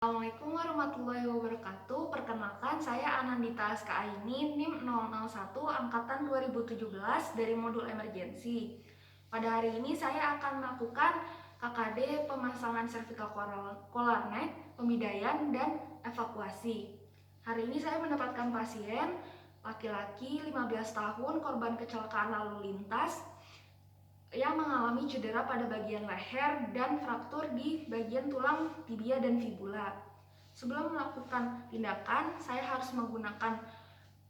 Assalamualaikum warahmatullahi wabarakatuh. Perkenalkan, saya Anandita Aska Aini, NIM 001 Angkatan 2017 dari modul emergensi. Pada hari ini saya akan melakukan KKD pemasangan cervical collar neck, pemidaian, dan evakuasi. Hari ini saya mendapatkan pasien laki-laki 15 tahun, korban kecelakaan lalu lintas yang mengalami cedera pada bagian leher dan fraktur di bagian tulang tibia dan fibula. Sebelum melakukan tindakan, saya harus menggunakan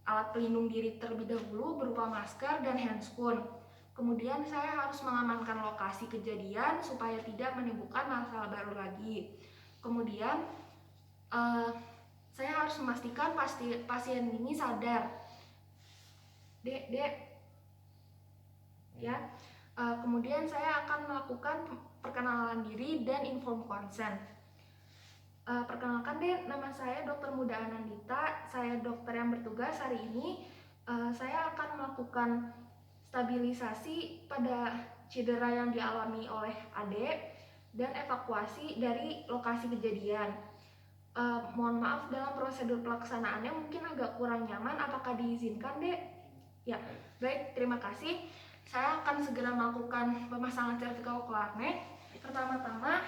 alat pelindung diri terlebih dahulu berupa masker dan handscoon. Kemudian saya harus mengamankan lokasi kejadian supaya tidak menimbulkan masalah baru lagi. Kemudian saya harus memastikan pasien ini sadar. Dek, ya. Kemudian saya akan melakukan perkenalan diri dan inform consent. Perkenalkan deh, nama saya Dr. Muda Anandita. Saya dokter yang bertugas hari ini. Saya akan melakukan stabilisasi pada cedera yang dialami oleh Ade dan evakuasi dari lokasi kejadian. Mohon maaf dalam prosedur pelaksanaannya mungkin agak kurang nyaman. Apakah diizinkan, Dek? Ya, baik, terima kasih. Saya akan segera melakukan pemasangan cervical collar neck. Pertama-tama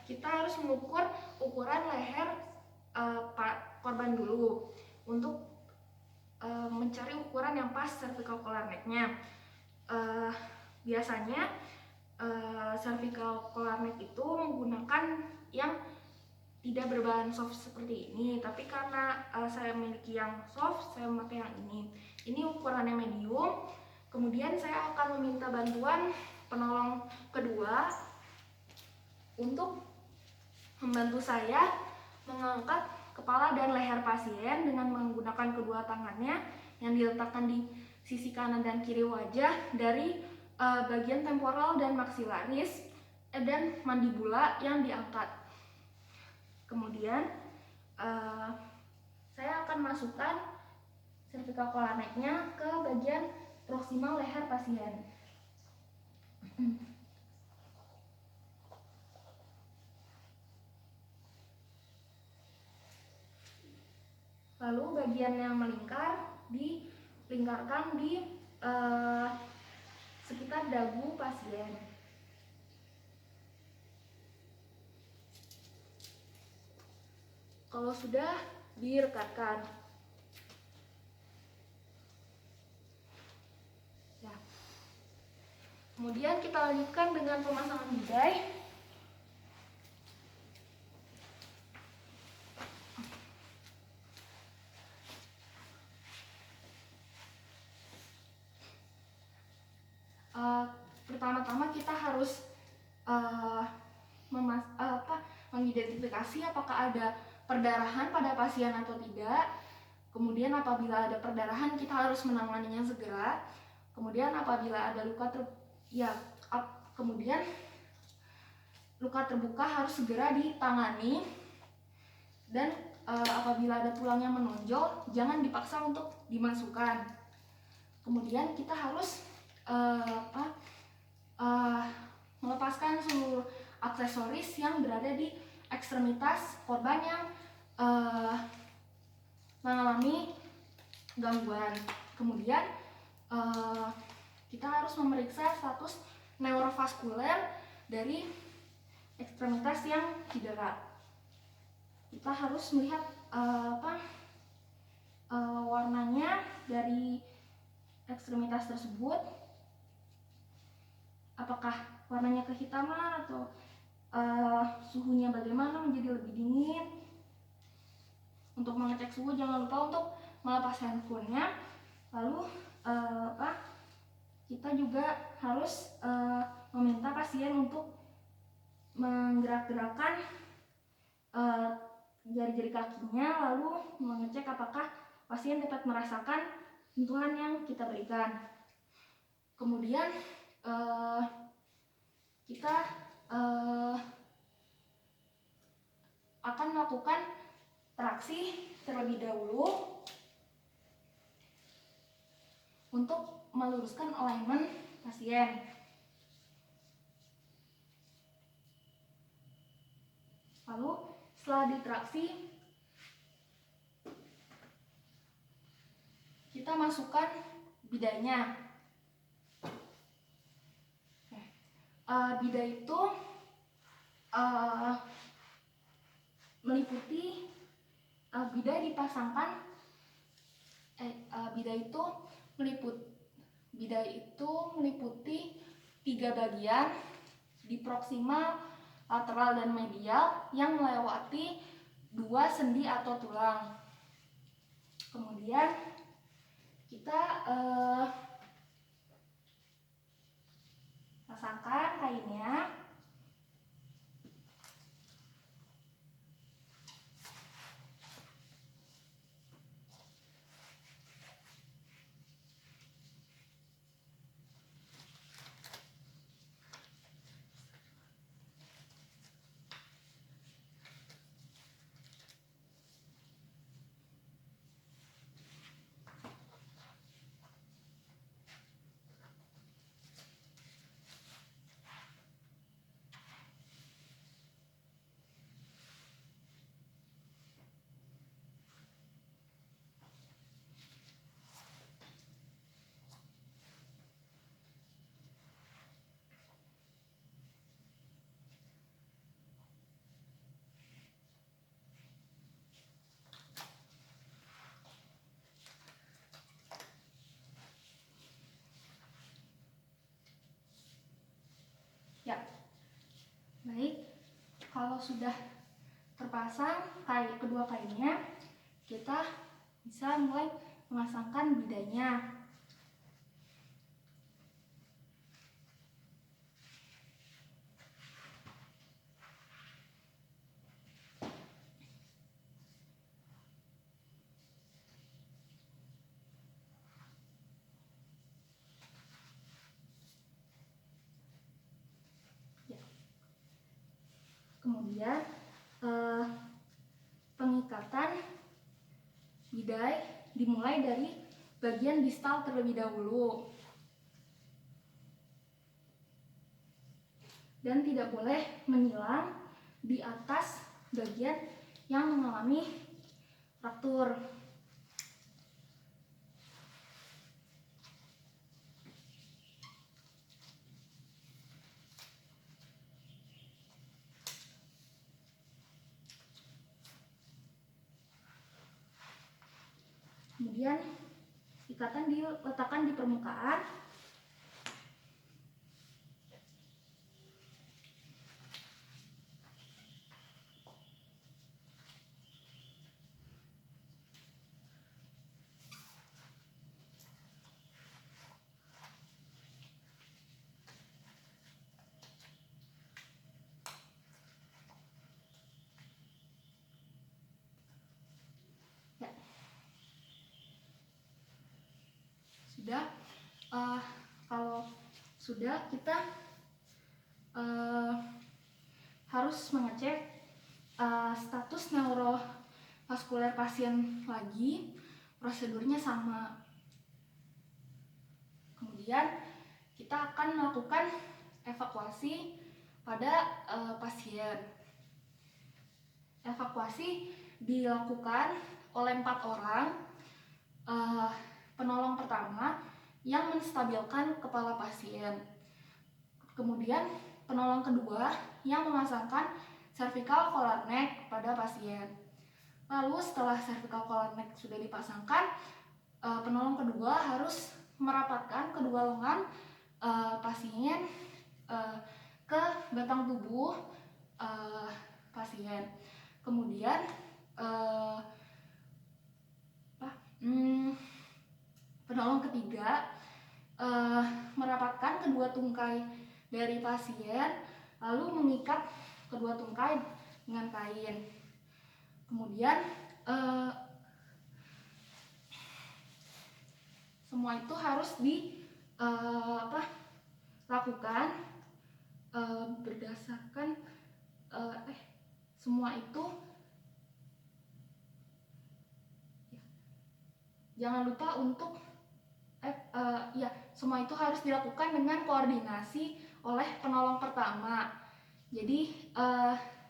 kita harus mengukur ukuran leher korban dulu untuk mencari ukuran yang pas cervical collar neck-nya. Biasanya cervical collar neck itu menggunakan yang tidak berbahan soft seperti ini, tapi karena saya memiliki yang soft, saya memakai yang ini. Ini ukurannya medium. Kemudian saya akan meminta bantuan penolong kedua untuk membantu saya mengangkat kepala dan leher pasien dengan menggunakan kedua tangannya yang diletakkan di sisi kanan dan kiri wajah dari bagian temporal dan maksilaris dan mandibula yang diangkat. Kemudian saya akan masukkan cervical collar neck-nya ke bagian proksimal leher pasien. Lalu bagian yang melingkar dilingkarkan di sekitar dagu pasien. Kalau sudah, direkatkan. Ya. Kemudian kita lanjutkan dengan pemasangan bidai. Pertama-tama kita harus mengidentifikasi apakah ada perdarahan pada pasien atau tidak. Kemudian apabila ada perdarahan kita harus menanganinya segera. Kemudian apabila ada kemudian luka terbuka harus segera ditangani. Dan apabila ada tulang yang menonjol jangan dipaksa untuk dimasukkan. Kemudian kita harus melepaskan seluruh aksesoris yang berada di ekstremitas korban yang mengalami gangguan. Kemudian kita harus memeriksa status neurovaskuler dari ekstremitas yang cedera. Kita harus melihat warnanya dari ekstremitas tersebut, apakah warnanya kehitaman atau suhunya bagaimana, menjadi lebih dingin. Untuk mengecek suhu jangan lupa untuk melepas handphonenya. Lalu kita juga harus meminta pasien untuk menggerak-gerakkan jari-jari kakinya, lalu mengecek apakah pasien dapat merasakan sentuhan yang kita berikan. Kemudian kita akan melakukan traksi terlebih dahulu untuk meluruskan alignment pasien. Lalu setelah ditraksi, kita masukkan bidainya. Bidai itu meliputi bidai dipasangkan bidai itu meliputi 3 bagian di proksimal, lateral, dan medial yang melewati 2 sendi atau tulang. Kemudian kita pasangkan kainnya. Ya, baik. Kalau sudah terpasang kedua kainnya, kita bisa mulai memasangkan bidainya. Kemudian pengikatan bidai dimulai dari bagian distal terlebih dahulu dan tidak boleh menyilang di atas bagian yang mengalami fraktur. Kemudian ikatan diletakkan di permukaan. Ya. Sudah, kalau sudah, kita harus mengecek status neurovaskuler pasien lagi. Prosedurnya sama. Kemudian kita akan melakukan evakuasi pada pasien. Evakuasi dilakukan oleh 4 orang penolong pertama yang menstabilkan kepala pasien. Kemudian penolong kedua yang memasangkan cervical collar neck pada pasien. Lalu setelah cervical collar neck sudah dipasangkan, penolong kedua harus merapatkan kedua lengan pasien ke batang tubuh pasien. Kemudian penolong ketiga merapatkan kedua tungkai dari pasien, lalu mengikat kedua tungkai dengan kain. Kemudian semua itu harus dilakukan berdasarkan semua itu jangan lupa untuk semua itu harus dilakukan dengan koordinasi oleh penolong pertama. Jadi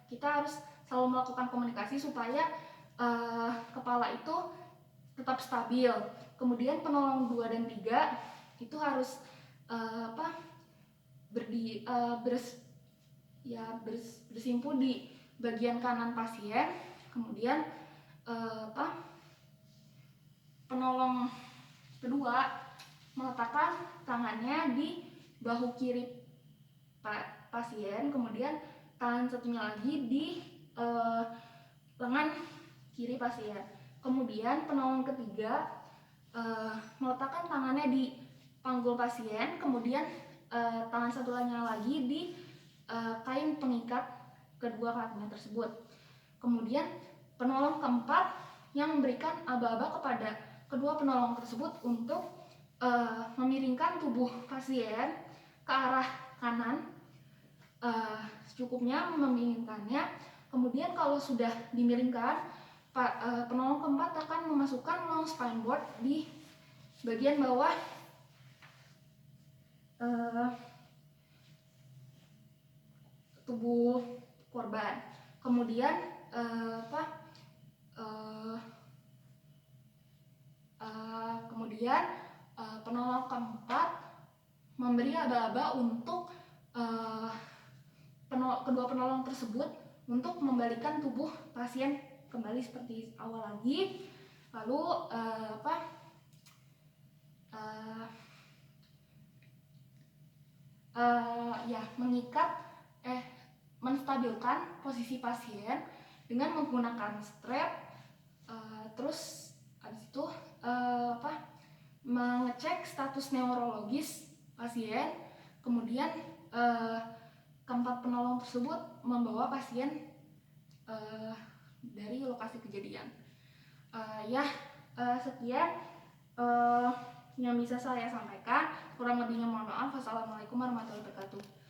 kita harus selalu melakukan komunikasi supaya kepala itu tetap stabil. Kemudian penolong 2 dan 3 itu harus bersimpu di bagian kanan pasien. Kemudian penolong kedua meletakkan tangannya di bahu kiri pasien, kemudian tangan satunya lagi di lengan kiri pasien. Kemudian penolong ketiga meletakkan tangannya di panggul pasien, kemudian tangan satunya lagi di kain pengikat kedua kakinya tersebut. Kemudian penolong keempat yang memberikan aba-aba kepada kedua penolong tersebut untuk memiringkan tubuh pasien ke arah kanan, secukupnya memiringkannya. Kemudian kalau sudah dimiringkan, penolong keempat akan memasukkan long spine board di bagian bawah tubuh korban. Kemudian penolong keempat memberi aba-aba untuk kedua penolong tersebut untuk membalikan tubuh pasien kembali seperti awal lagi. Lalu menstabilkan posisi pasien dengan menggunakan strap. Terus habis itu mengecek status neurologis pasien. Kemudian keempat penolong tersebut membawa pasien dari lokasi kejadian. Sekian yang bisa saya sampaikan. Kurang lebihnya mohon maaf. Wassalamualaikum warahmatullahi wabarakatuh.